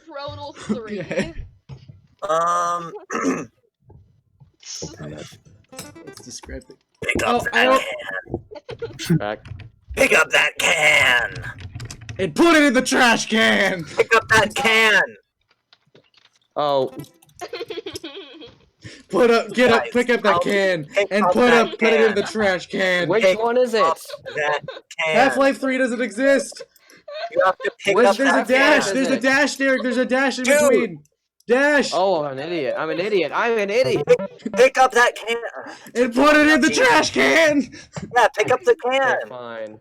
Crodal 3. Okay. Let's describe it. Pick up Pick up that can! And put it in the trash can! Pick up that can! Oh. Pick up that can, and put it in the trash can. Which one is it? That can. Half-Life 3 doesn't exist. You have to pick up There's a that dash. can. There's a dash, Derek. There's a dash in between. Dash. Oh, I'm an idiot. I'm an idiot. I'm an idiot. Pick up that can. And put it in the trash can. Yeah, pick up the can. Okay, fine.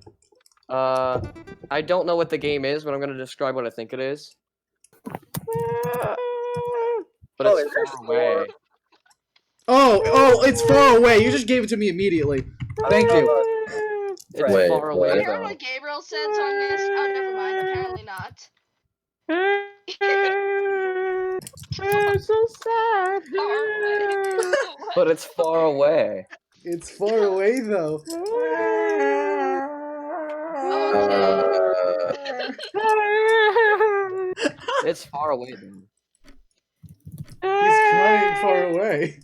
I don't know what the game is, but I'm gonna describe what I think it is. But it's far away. Oh, it's far away. You just gave it to me immediately. Thank you. It's far away. I heard what Gabriel said, so I missed. Oh, never mind. Apparently not. It's so sad. But it's far away. It's far away though. It's far away then. He's crying far away.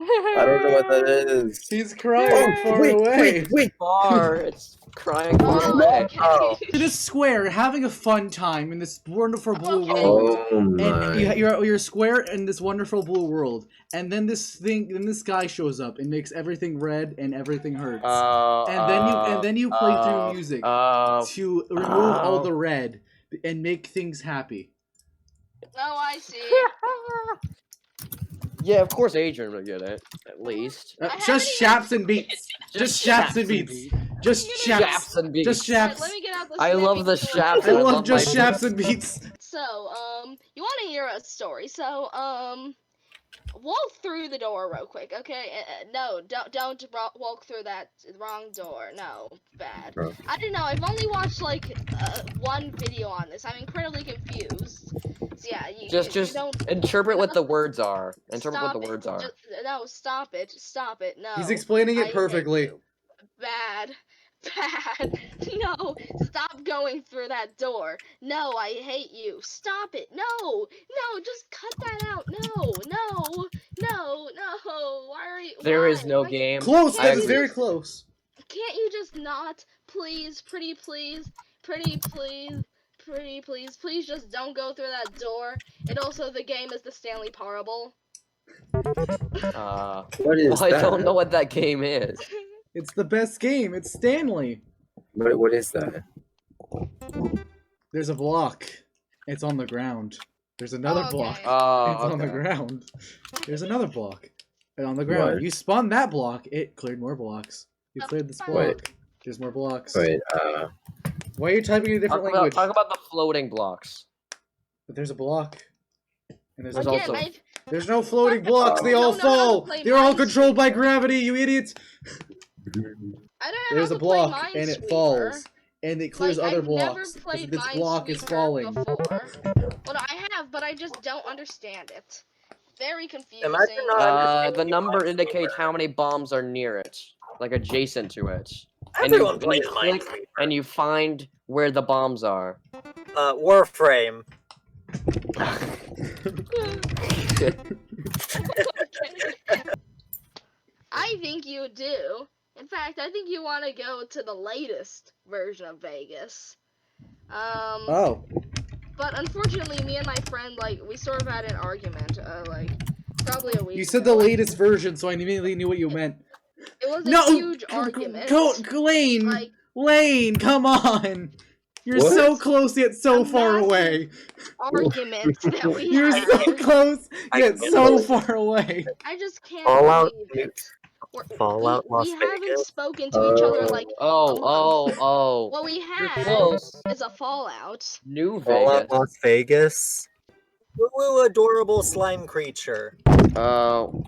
I don't know what that is. He's crying far away. Wait, far. It's crying far away. Okay. In this square, having a fun time in this wonderful blue world. Oh my. And you're square in this wonderful blue world, and then this guy shows up and makes everything red and everything hurts. And then you play through music to remove all the red and make things happy. Oh, I see. Yeah, of course Adrian would get it, at least. Just shaps and beats. Just shaps and beats. Just shaps and beats. Just shaps. Let me get out the I love the snippy shaps. I tool. love just my- shaps and beats. So, you want to hear a story? So, walk through the door real quick, okay? No, don't walk through that wrong door. No, bad. Oh. I don't know. I've only watched like one video on this. I'm incredibly confused. So yeah, you don't interpret what the words are. Interpret what stop the words it. are. No, stop it. Stop it. No. He's explaining I it hate perfectly. you. Bad. No, stop going through that door. No, I hate you. Stop it. No, just cut that out. No. Why are you? There is no Why- game. Close. I That is agree. very close. Can't you just not? Please, pretty please, please just don't go through that door. And also, the game is the Stanley Parable. What is I that? don't know what that game is. It's the best game. It's Stanley. What is that? There's a block. It's on the ground. There's another Okay. block. Oh, It's on the ground. There's another block. And on the ground. What? You spun that block. It cleared more blocks. You cleared this block. Wait. There's more blocks. Wait, Why are you typing in a different language? Talk about the floating blocks. But there's a block. And there's There's Again, also- I've- There's no floating blocks. They I all don't know how to fall. play They're all Minesweeper. controlled by gravity, you idiots. I don't know There's how a to play block and it Minesweeper. falls. And it clears Like, other I've blocks. Never played This block is Minesweeper falling. Before. Well, I have, but I just don't understand it. Very confusing. Imagine not- The number indicates how many bombs are near it, like adjacent to it. Everyone plays click Minesweeper. and you find where the bombs are. Warframe. I think you do. In fact, I think you want to go to the latest version of Vegas. Oh. But unfortunately, me and my friend, like, we sort of had an argument, like, probably a week You said the ago. latest version, so I immediately knew what you meant. It was a No! huge argument. Lane! Like, Lane, come on! You're What? so close yet so A far massive away. argument that we You're had. so close I yet get so it. far away. I just can't Fallout. believe it. Fallout we Las haven't Vegas. spoken to each other in, like, Oh. what we You're had close. is a Fallout. New Fallout Vegas. Las Vegas. Woo, adorable slime creature. Oh.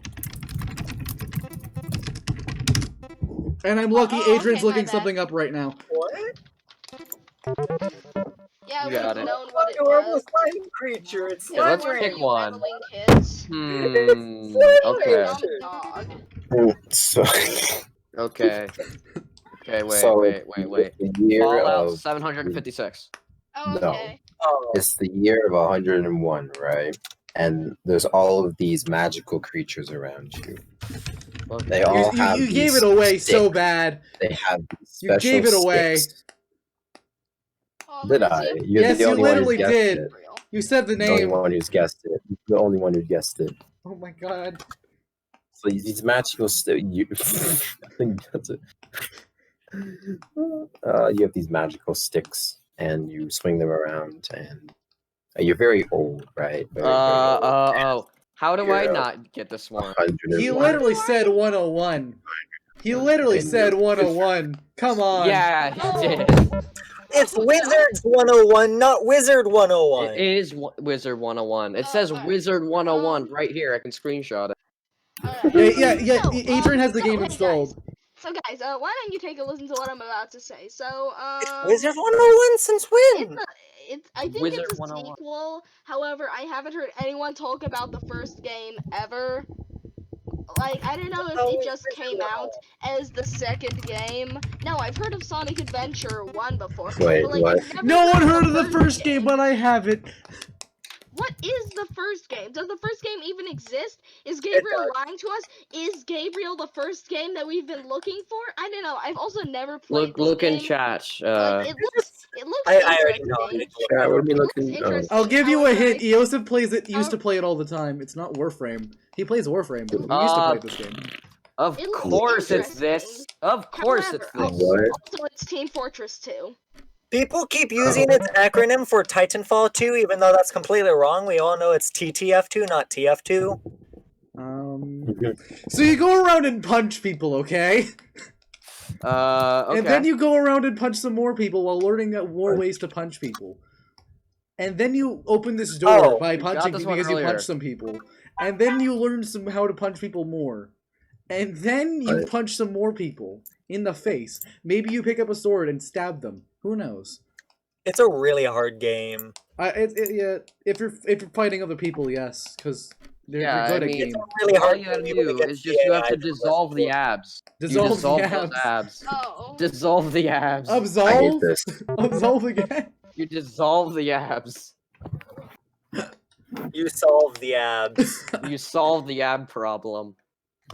And I'm lucky Oh, Adrian's okay, my looking bad. something up right now. What? Yeah, You we got have it. known what it Adorable does. slime creature. It's Yeah, let's Why slime. pick are you one. meddling, kids? Okay. Dumb dog. so Okay. Okay, So, wait. the year Fallout of 756. Oh, No. okay. It's the year of 101, right? And there's all of these magical creatures around you. They all have You gave these it away so sticks. bad. They have these You special gave it away. sticks. Oh, Did let me I? see if- You're Yes, the you only one who's literally guessed did. it. You said the The only name. one who's guessed it. The only one who guessed it. Oh my god. So these magical sticks. I think that's it. You have these magical sticks, and you swing them around, and you're very old, right? Very, very old. How do I You're, not get this one? 101. He literally said 101. He literally said 101. Come on. Yeah, he did. It's Wizards 101, not Wizard 101. It is Wizard 101. It says alright. Wizard 101 right here. I can screenshot it. Alright. Yeah. So, Adrian has the game hey, installed. So guys, why don't you take a listen to what I'm about to say? So, Wizard 101 since when? I think Wizard it's a 101. sequel. However, I haven't heard anyone talk about the first game ever. Like, I don't know if it just came out as the second game. No, I've heard of Sonic Adventure 1 before. Wait, but, like, what? I've never No one heard of the first first game, but I have it. What is the first game? Does the first game even exist? Is Gabriel lying to us? Is Gabriel the first game that we've been looking for? I don't know. I've also never played this Look in game. chat. Like, it looks I already know. interesting. Yeah, what are we It looks looking? Oh. interesting. I'll give you a However, hint. Eosif plays it. Used to play it all the time. It's not Warframe. He plays Warframe. He used to play this game. Of It looks course it's interesting. this. Of course it's However, this. What? Also, it's Team Fortress 2. People keep using its acronym for Titanfall 2, even though that's completely wrong. We all know it's TTF2, not TF2. So you go around and punch people, okay? Okay. And then you go around and punch some more people while learning more ways to punch people. And then you open this door by punching this people one because you earlier. punch some people. And then you learn how to punch people more. And then you punch some more people in the face. Maybe you pick up a sword and stab them. Who knows? It's a really hard game. Yeah, if you're fighting other people, yes, because they're Yeah, good I at mean, game. Really all hard you gotta game do against is just you have AI to for the dissolve the rest abs. Dissolve you dissolve the those abs. abs. Oh. Dissolve the abs. I hate Absolve? this. Absolve again? You dissolve the abs. You solve the abs. You solve the ab problem.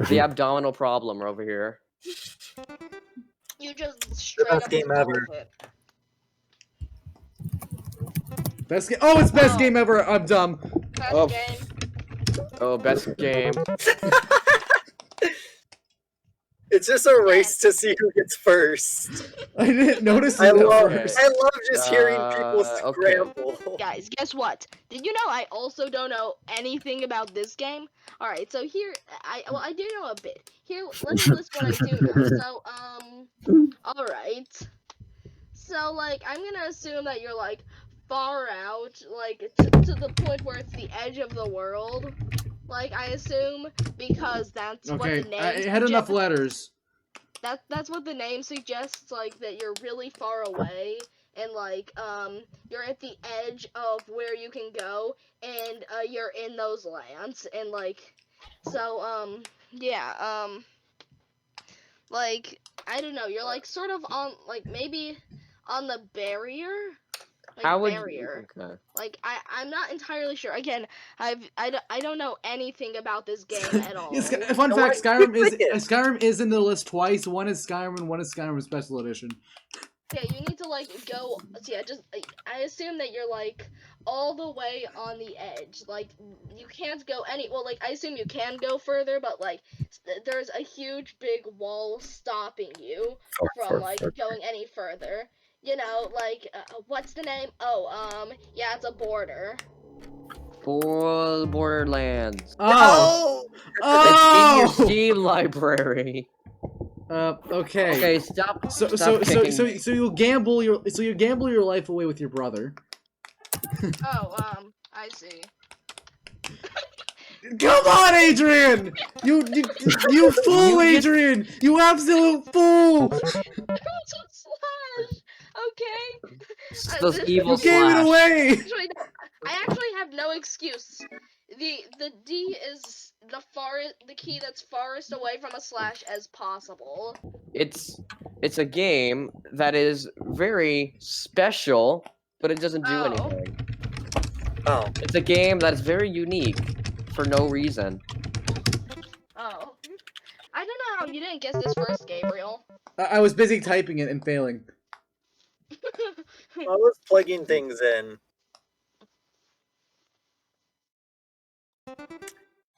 The abdominal problem over here. You just straight best up game solve ever. it. Best game. Oh, it's best game ever. I'm dumb. Best Oh. game. Oh, best game. It's just a race to see who gets first. I didn't notice I it at love, first. I love just hearing people Okay. scramble. Guys, guess what? Did you know I also don't know anything about this game? Alright, so here, I do know a bit. Here, let me list what I do know. So, alright. So, like, I'm gonna assume that you're, like, far out, like, to the point where it's the edge of the world. Like, I assume, because that's what Okay, the name I had enough suggests. letters. That's what the name suggests, like, that you're really far away, and, like, you're at the edge of where you can go, and, you're in those lands, and, like, so, yeah, like, I don't know, you're, like, sort of on, like, maybe on the barrier? Like, How would barrier. you? Okay. Like, I'm not entirely sure. Again, I don't know anything about this game at all. Fun No, fact: I- Skyrim is in the list twice. One is Skyrim, and one is Skyrim Special Edition. Yeah, you need to, like, go, yeah, just, I assume that you're, like, all the way on the edge, like, you can't go well, like, I assume you can go further, but, like, there's a huge big wall stopping you from, like, going any further, you know, like, what's the name? Oh, yeah, it's a border. For Borderlands. Oh, It's in your Steam library. okay. Okay, stop. So kicking. you gamble your life away with your brother. Oh, I see. Come on, Adrian! You fool, Adrian! You absolute fool! Slash. Okay. Those evil You gave it slash. away. Actually, no, I actually have no excuse. The D is the key that's farthest away from a slash as possible. It's a game that is very special but it doesn't do Oh. anything. Oh. It's a game that's very unique for no reason. Oh. I don't know how you didn't guess this first, Gabriel. I was busy typing it and failing. I was plugging things in.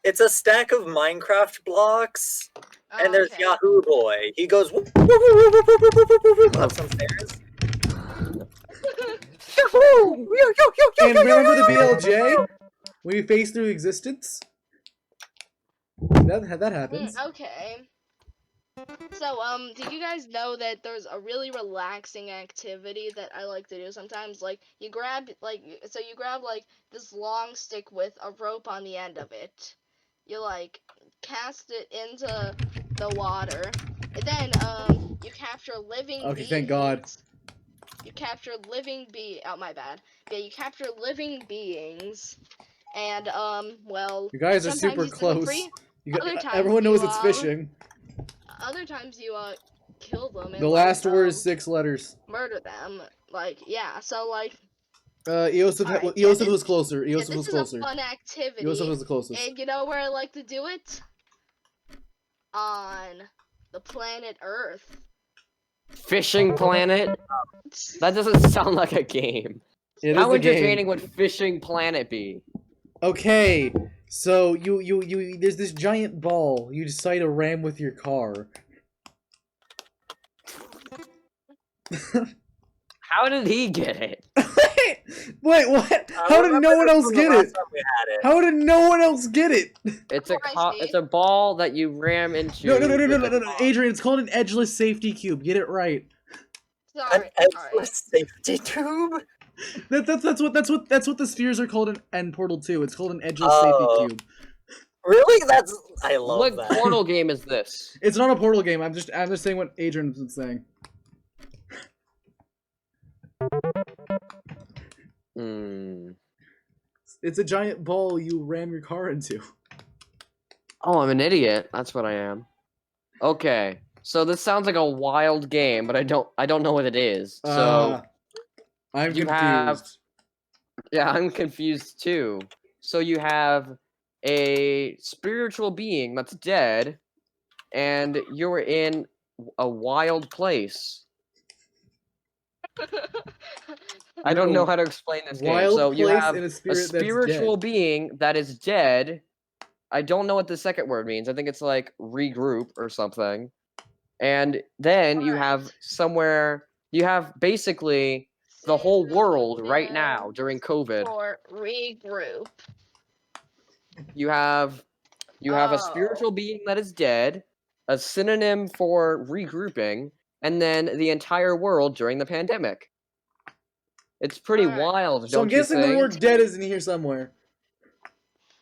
It's a stack of Minecraft blocks, and there's Okay. Yahoo Boy. He goes up some stairs. And remember the BLJ? When you face through existence? That happens. Okay. So, did you guys know that there's a really relaxing activity that I like to do sometimes? Like, you grab, like, this long stick with a rope on the end of it. You, like, cast it into the water. And then, you capture living beings. Okay, thank God. You capture oh, my bad. Yeah, you capture living beings. And, well... You guys are sometimes super you set them close. free. Other times Everyone knows you, it's fishing. Other times you kill them and The last word is 6 letters. murder them. Like, yeah, so like Eosif Alright, Eosif yeah, was closer. yeah, Eosif this was is closer. a fun activity. Eosif was the closest. And you know where I like to do it? On the planet Earth. Fishing Planet? That doesn't sound like a game. It How is a game. entertaining would Fishing Planet be? Okay, so you there's this giant ball. You decide to ram with your car. How did he get it? Wait, what? How did no one else get it? How did no one else get it? It's a Oh, I see. it's a ball that you ram into. No, Adrian, it's called an edgeless safety cube. Get it right. An Sorry. edgeless safety tube? That's what the spheres are called in Portal 2. It's called an edgeless Oh. safety cube. Really? I love What that. Portal game is this? It's not a Portal game. I'm just saying what Adrian's been saying. It's a giant ball you ram your car into. Oh, I'm an idiot. That's what I am. Okay. So this sounds like a wild game, but I don't know what it is. So I'm you confused. yeah, I'm confused too. So you have a spiritual being that's dead, and you're in a wild place. I don't know how to explain this game. Wild So you place have in a a spirit that's spiritual dead. being that is dead. I don't know what the second word means. I think it's like regroup or something. And then you have somewhere, you have basically the whole world right now during COVID. For regroup. You have a spiritual being that is dead, a synonym for regrouping, and then the entire world during the pandemic. It's pretty wild, So I'm don't you guessing the think? word dead is in here somewhere.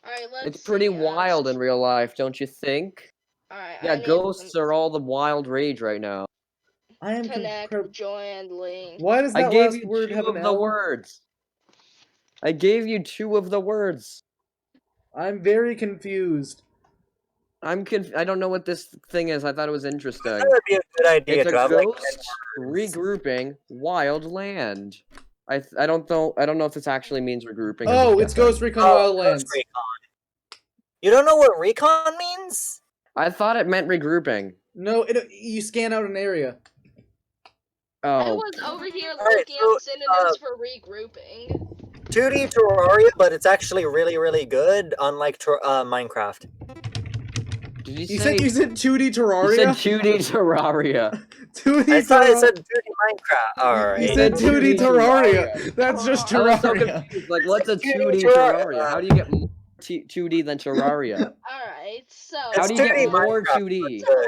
Alright, let's It's pretty see, wild in real life, don't you think? Alright, Yeah, ghosts are all the wild rage right now. I am connect, join, link. Why does I that gave last you word two have an of the L? words. I gave you two of the words. I'm very confused. I don't know what this thing is. I thought it was interesting. That would be a good idea It's to a have like ghost regrouping wild land. I don't know if this actually means regrouping. or Oh, just it's guessing. Ghost Recon Ghost Wildlands. Recon. You don't know what recon means? I thought it meant regrouping. No, you scan out an area. I Oh, was over here Alright, looking so, at synonyms for regrouping. 2D Terraria, but it's actually really, really good, unlike Minecraft. did you You say? said 2D Terraria? You said 2D Terraria. 2D I thought I Terraria. said 2D Minecraft. Alright. You said 2D Terraria. That's just I was so Terraria. confused. Like, what's a 2D 2D Terraria? How do you get more 2D than Terraria? Alright, so How do you get 2D more Minecraft, 2D? So,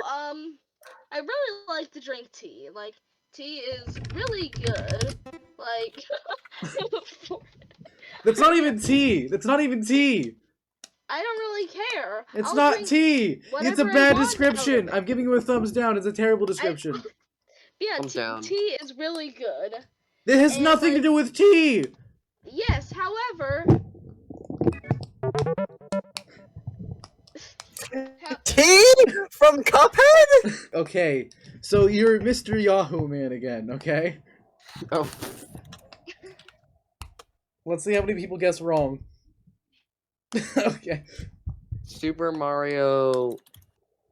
I really like to drink tea. Like, tea is really good. Like, That's not even tea. That's not even tea. I don't really care. It's I'll not drink tea. It's a whatever I bad want description. out of I'm giving you a thumbs down. It's a terrible description. Yeah, Thumbs down. tea is really good. It has And, nothing to like- do with tea. Yes, however, Tea from Cuphead? Okay, so you're Mr. Yahoo Man again, okay? Oh, Let's see how many people guess wrong. Okay. Super Mario.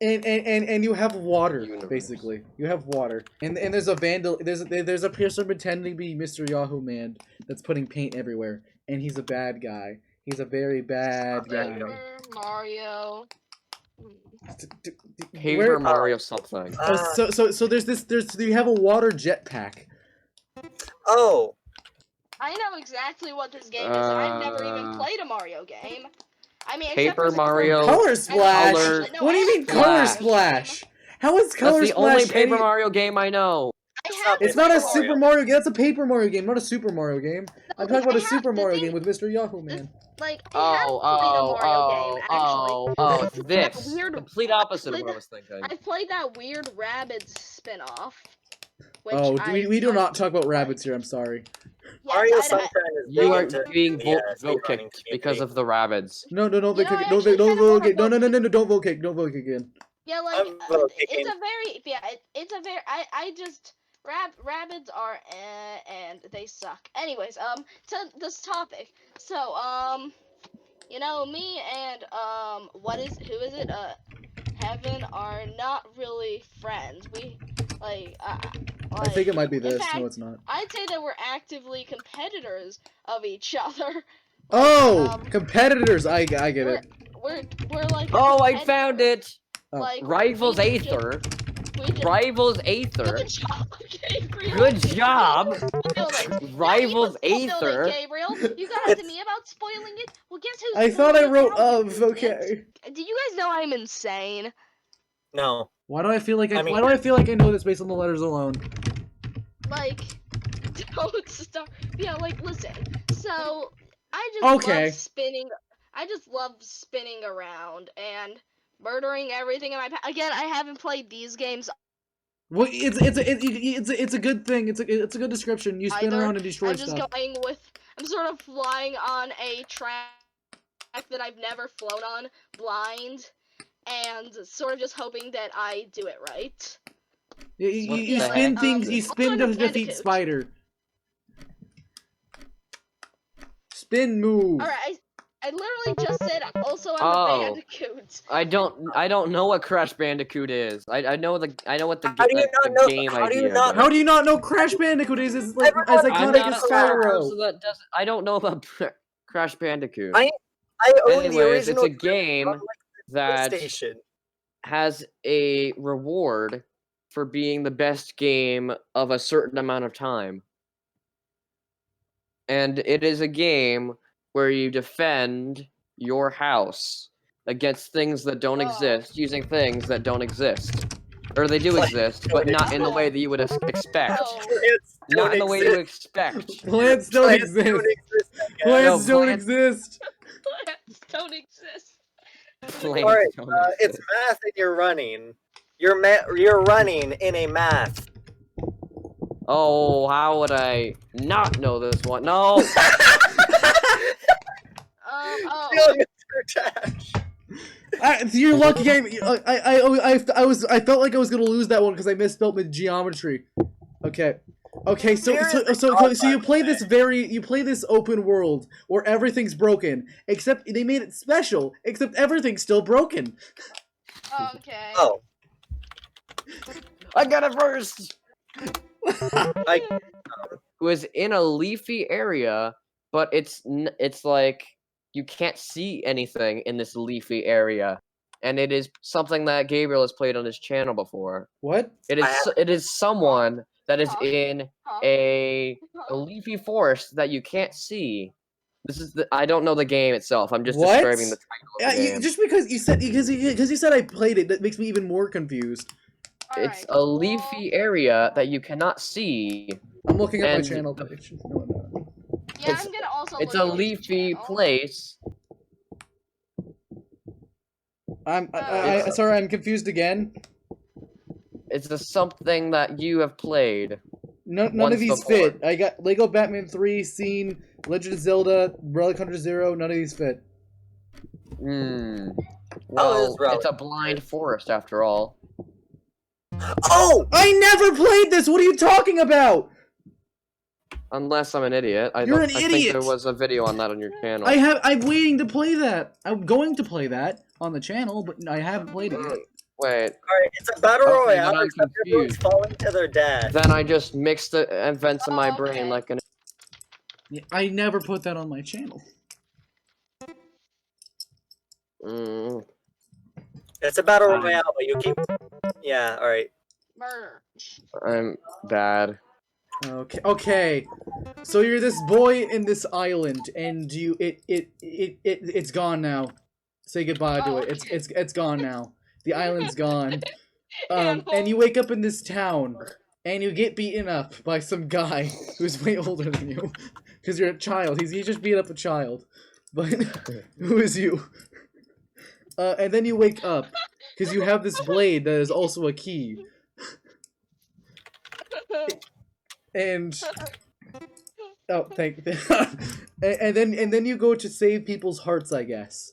And you have water, Universe. basically. You have water. And there's a vandal. There's a person pretending to be Mr. Yahoo Man that's putting paint everywhere, and he's a bad guy. He's a very bad guy. Super Mario. Paper Mario something. So you have a water jetpack. Oh. I know exactly what this game is, and I've never even played a Mario game. I mean, Paper Mario. Color Splash. Color What do you mean Color Splash? How is Color That's the Splash only Paper Mario game I know. It's not a Super Mario game. That's a Paper Mario game, not a Super Mario game. I'm talking about a Super Mario game with Mr. Yahoo Man. Like, I it's this. Weird, complete opposite of what I was thinking. I played that weird Rabbids spin-off. We do not talk about rabbits here. I'm sorry. Mario Sunshine is You are into being the, vote kicked because of the rabbits. No, don't vote kick. don't vote kick. No, don't vote kick. Don't vote kick again. Yeah, like it's a very I just rabbits are and they suck. Anyways, to this topic. So you know, me and who is it? Heaven are not really friends. We I think it might be this. Fact, no, it's not. I'd say that we're actively competitors of each other. Oh, competitors! I get it. We're like. Oh, I found it. Like Rivals Aether. Rivals Aether. Good job, Gabriel. Good job. Rivals Aether. Aether. Gabriel, you got on to me about spoiling it. Well, guess who's? I thought I wrote okay. Did you guys know I'm insane? No. Why do I feel like I know this based on the letters alone? Like, don't start. Yeah, like, listen. So, I just love spinning. I just love spinning around and murdering everything in my path. Again, I haven't played these games. Well, it's a good thing. It's a good description. You spin around and destroy stuff. I'm sort of flying on a track that I've never flown on, blind, and sort of just hoping that I do it right. Yeah, you spin things. You spin to defeat Spider. Spin move. All right. I literally just said also I'm a Bandicoot. I don't know what Crash Bandicoot is. I know what the game idea. How do you not know Crash Bandicoot is as iconic as Spyro? I don't know about Crash Bandicoot. I own the original. It's a game that has a reward for being the best game of a certain amount of time. And it is a game where you defend your house against things that don't exist, using things that don't exist. Or they do exist, but not in the way that you would expect. Not in the way you would expect. Plants don't exist. Plants don't exist. Plants don't exist. Alright, it's math and you're running. You're running in a math. Oh, how would I not know this one? No! You're lucky. I felt like I was gonna lose that one because I misspelled with geometry. Okay. So you play this open world where everything's broken, except they made it special, except everything's still broken. Okay. Oh. I got it first! Was in a leafy area, but it's like you can't see anything in this leafy area, and it is something that Gabriel has played on his channel before. What? It is someone that is in a leafy forest that you can't see. This is I don't know the game itself. I'm just describing the title of the game. Just because you said I played it, that makes me even more confused. It's a leafy area that you cannot see. I'm looking at my channel page. Yeah, I'm gonna also. It's a leafy place. Sorry, I'm confused again. It's something that you have played. None of these fit. I got Lego Batman 3, Scene, Legend of Zelda, Relic Hunter Zero. None of these fit. Well, it's a blind forest after all. Oh! I never played this! What are you talking about? Unless I'm an idiot. You're an I think idiot! there was a video on that on your channel. I'm waiting to play that. I'm going to play that on the channel, but I haven't played it yet. Wait. Alright, it's a battle Okay, royale, then I'm except everyone's confused. falling to their death. Then I just mixed the events in my Oh, brain okay. like an. I never put that on my channel. Mm. It's a battle royale, but you keep... Yeah, alright. Merge. I'm bad. Okay. So you're this boy in this island, and it's gone now. Say goodbye to it. It's gone now. The island's gone. And you wake up in this town, and you get beaten up by some guy who's way older than you, because you're a child. He just beat up a child, but who is you? And then you wake up because you have this blade that is also a key. And and then you go to save people's hearts, I guess.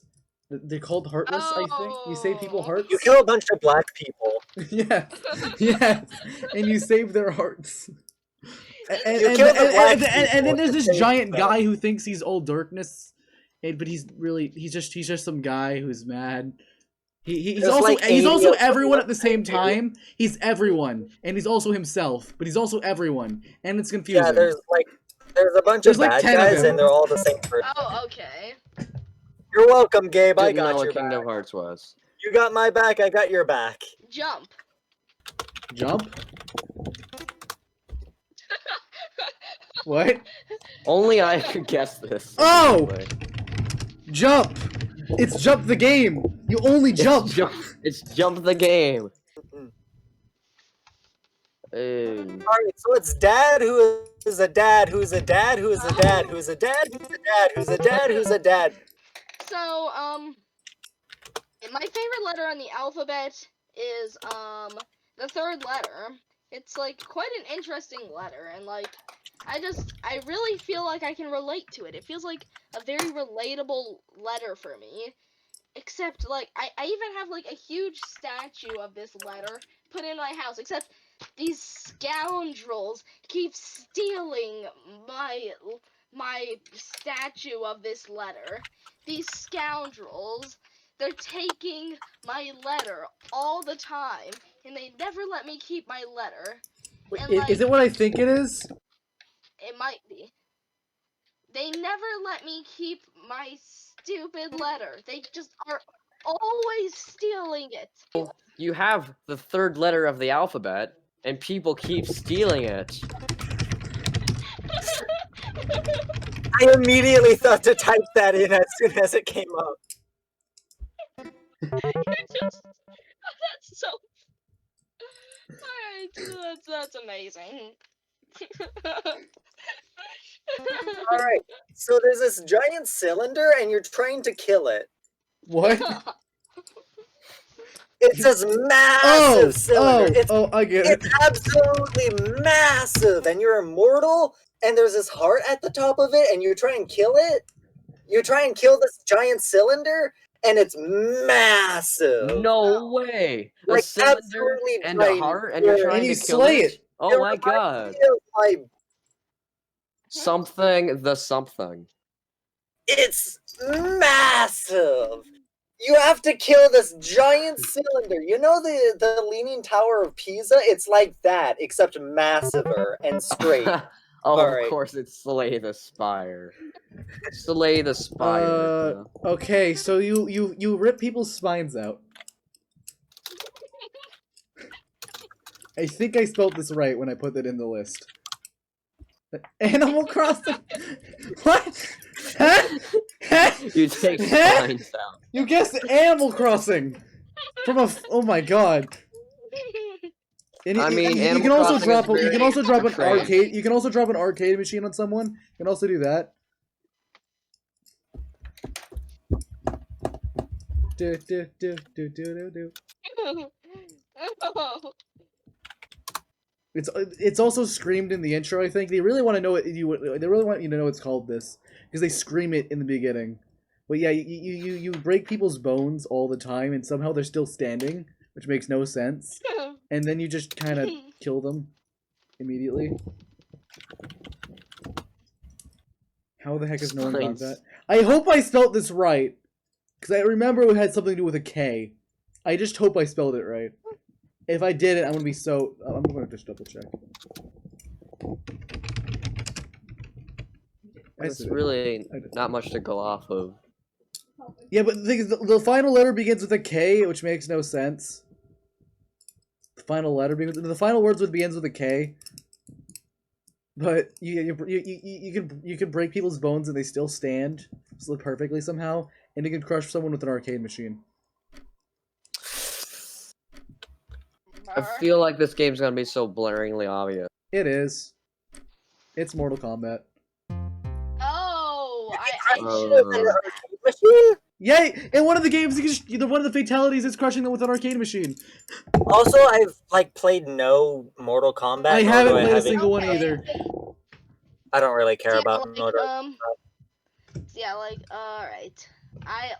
They're called heartless, I think. You save people's hearts. You kill a bunch of black people. Yeah, and you save their hearts. And then there's this giant guy who thinks he's all darkness, but he's just some guy who's mad. He's also everyone at the same time. He's everyone, and he's also himself, but he's also everyone, and it's confusing. Yeah, there's a bunch of bad guys, and they're all the same person. Oh, okay. You're welcome, Gabe. I Didn't know got what your Kingdom back. Hearts was. You got my back. I got your back. Jump. Jump? What? Only I could guess this. Oh! Jump! It's jump the game! You only jump! It's jump the game. Alright, so it's dad who is a dad who's a dad who's a dad who's a dad who's a dad who's a dad who's a dad. So, my favorite letter on the alphabet is, the third letter. It's, like, quite an interesting letter, and, like, I really feel like I can relate to it. It feels like a very relatable letter for me. Except, like, I even have, like, a huge statue of this letter put in my house, except these scoundrels keep stealing my statue of this letter. These scoundrels, they're taking my letter all the time, and they never let me keep my letter. And, like, is it what I think it is? It might be. They never let me keep my stupid letter. They just are always stealing it. You have the third letter of the alphabet, and people keep stealing it. I immediately thought to type that in as soon as it came up. That's so... Alright, that's amazing. Alright, so there's this giant cylinder and you're trying to kill it. What? It's this massive cylinder. I get it. It's absolutely massive, and you're immortal, and there's this heart at the top of it, and you try and kill it. You try and kill this giant cylinder, and it's massive. No way! A Like, cylinder absolutely and a heart, and you're giant. trying And you to kill slay it? it. Oh my god. Something. Something. It's massive. You have to kill this giant cylinder. You know the Leaning Tower of Pisa? It's like that, except massiver and straight. Of course it's Slay the Spire. Slay the Spire. Okay, so you rip people's spines out. I think I spelled this right when I put that in the list. Animal Crossing? What? You take spines out. You guessed Animal Crossing! From a oh my god. And I mean, you Animal can also Crossing drop is you can also drop an great. arcade you can also drop an arcade machine on someone. You can also do that. Do do do do do do do. It's also screamed in the intro. I think they really want to know they really want you to know it's called this because they scream it in the beginning. But yeah, you break people's bones all the time, and somehow they're still standing, which makes no sense. And then you just kind of kill them immediately. How the heck has no one got Spines. that? I hope I spelled this right. Because I remember it had something to do with a K. I just hope I spelled it right. If I didn't, I'm going to be so... I'm going to just double check. It's really not much to go off of. Yeah, but the thing is, the final letter begins with a K, which makes no sense. The final letter the final words begins with a K. But you can break people's bones and they still stand perfectly somehow, and you can crush someone with an arcade machine. I feel like this game's gonna be so blaringly obvious. It is. It's Mortal Kombat. Oh, Machine? Yay! In one of the games, one of the fatalities is crushing them with an arcade machine. Also, I've played no Mortal Kombat. I nor haven't do played a have single one either. I don't really care Yeah, about like, Mortal. yeah, like, alright. I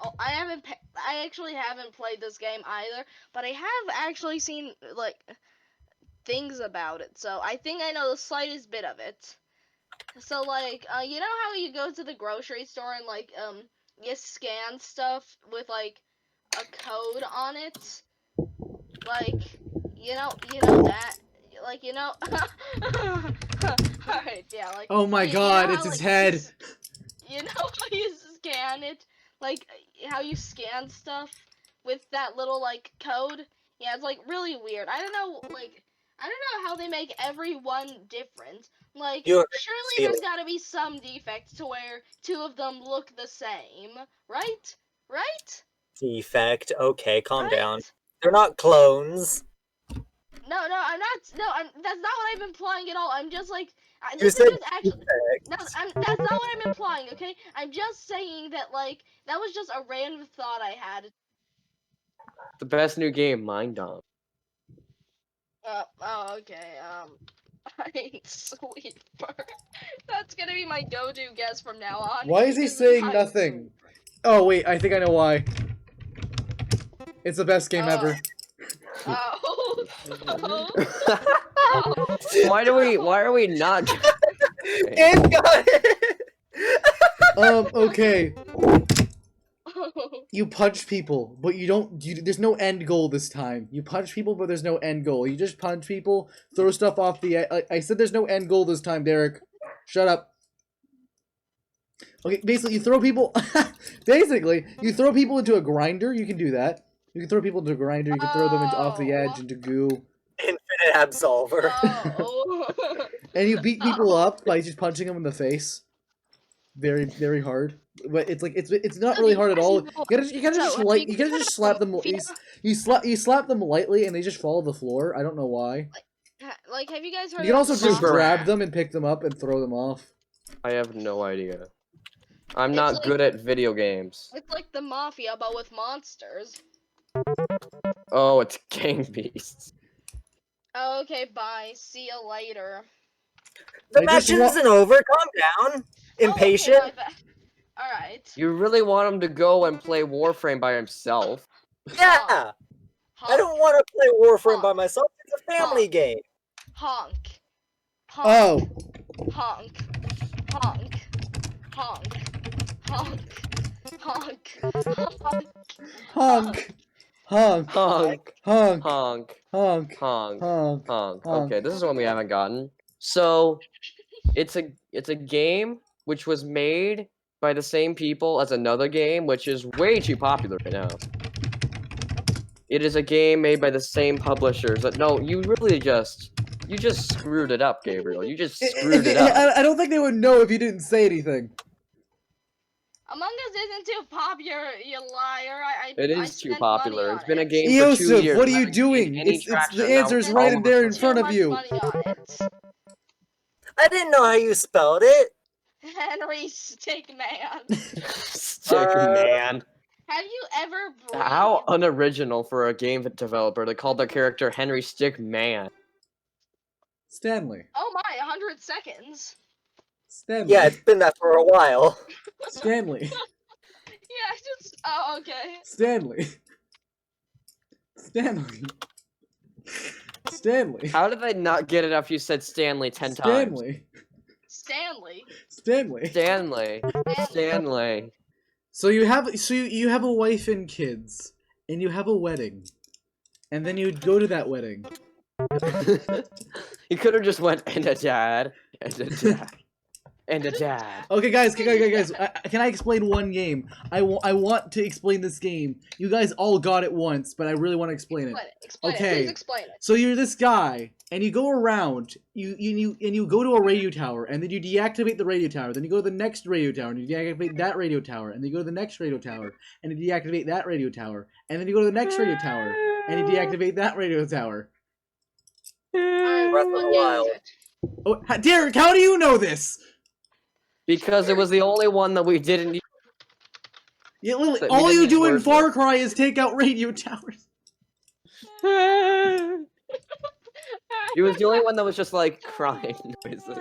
actually haven't played this game either, but I have actually seen, like, things about it, so I think I know the slightest bit of it. So, like, you know how you go to the grocery store and, like, you scan stuff with, like, a code on it? Like, you know that, like, you know, alright, yeah, like, Oh my god, it's his head! You know how you scan it? Like, how you scan stuff with that little, like, code? Yeah, it's, like, really weird. I don't know how they make every one different. Like, surely there's gotta be some defect to where two of them look the same, right? Right? Defect. Okay, calm Right? down. They're not clones. No, I'm not. No, that's not what I'm implying at all. I'm just like, You said actually. No, that's not what I'm implying. Okay, I'm just saying that like that was just a random thought I had. The best new game, Mind Dom. Oh, okay. Sweeper. That's gonna be my go-to guess from now on. Why is he saying nothing? Oh wait, I think I know why. It's the best game ever. Oh. Why are we not? It got it. Okay. You punch people, but you don't. There's no end goal this time. You punch people, but there's no end goal. You just punch people, throw stuff off the. I said there's no end goal this time, Derek. Shut up. Okay, basically, you throw people. Basically, you throw people into a grinder. You can do that. You can throw people into a grinder. You can throw them off the edge into goo. Infinite Absolver. And you beat people up by just punching them in the face. Very, very hard. But it's like it's not really hard at all. You gotta just slap them. You slap them lightly, and they just fall to the floor. I don't know why. Like, have you guys heard? You can also just Super grab them and pick them up and throw them off. I have no idea. I'm not good at video games. It's like the Mafia, but with monsters. Oh, it's Gang Beasts. Okay, bye. See you later. The match isn't over. Calm down. Impatient. Oh, okay, alright. You really want him to go and play Warframe by himself? Yeah. I don't want to play Warframe by myself. It's a family game. Honk. Oh. Honk. Honk. Honk. Honk. Honk. Honk. Honk. Honk. Honk. Honk. Honk. Honk. Honk. Honk. Okay, this is one we haven't gotten. So, it's a game which was made by the same people as another game, which is way too popular right now. It is a game made by the same publishers. No, you just screwed it up, Gabriel. You just screwed it up. I don't think they would know if you didn't say anything. Among Us isn't too popular, you liar. It is too popular. It's been a game for 2 Eosif, years. what are you doing? The answer is right in there in front of you. I didn't know how you spelled it. Henry Stickman. Stickman. Have you ever How unoriginal for a game developer to call their character Henry Stickman. Stanley. Oh my, 100 seconds. Stanley. Yeah, it's been that for a while. Stanley. Yeah, just oh okay. Stanley. Stanley. Stanley. How did I not get it after you said Stanley 10 times? Stanley. Stanley. Stanley. So you have a wife and kids, and you have a wedding, and then you'd go to that wedding. He could have just went and a dad and a dad and a dad. Okay, guys, can I explain one game? I want to explain this game. You guys all got it once, but I really want to explain it. Explain it. Please explain it. So you're this guy, and you go around. You go to a radio tower, and then you deactivate the radio tower. Then you go to the next radio tower, and you deactivate that radio tower. And then you go to the next radio tower, and you deactivate that radio tower. And then you go to the next radio tower, and you deactivate that radio tower. Breath of the Wild. Oh, Derek, how do you know this? Because it was the only one that we didn't use. Yeah, literally, all you do in Far Cry is take out radio towers. It was the only one that was just like crying noises.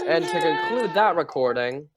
And to conclude that recording,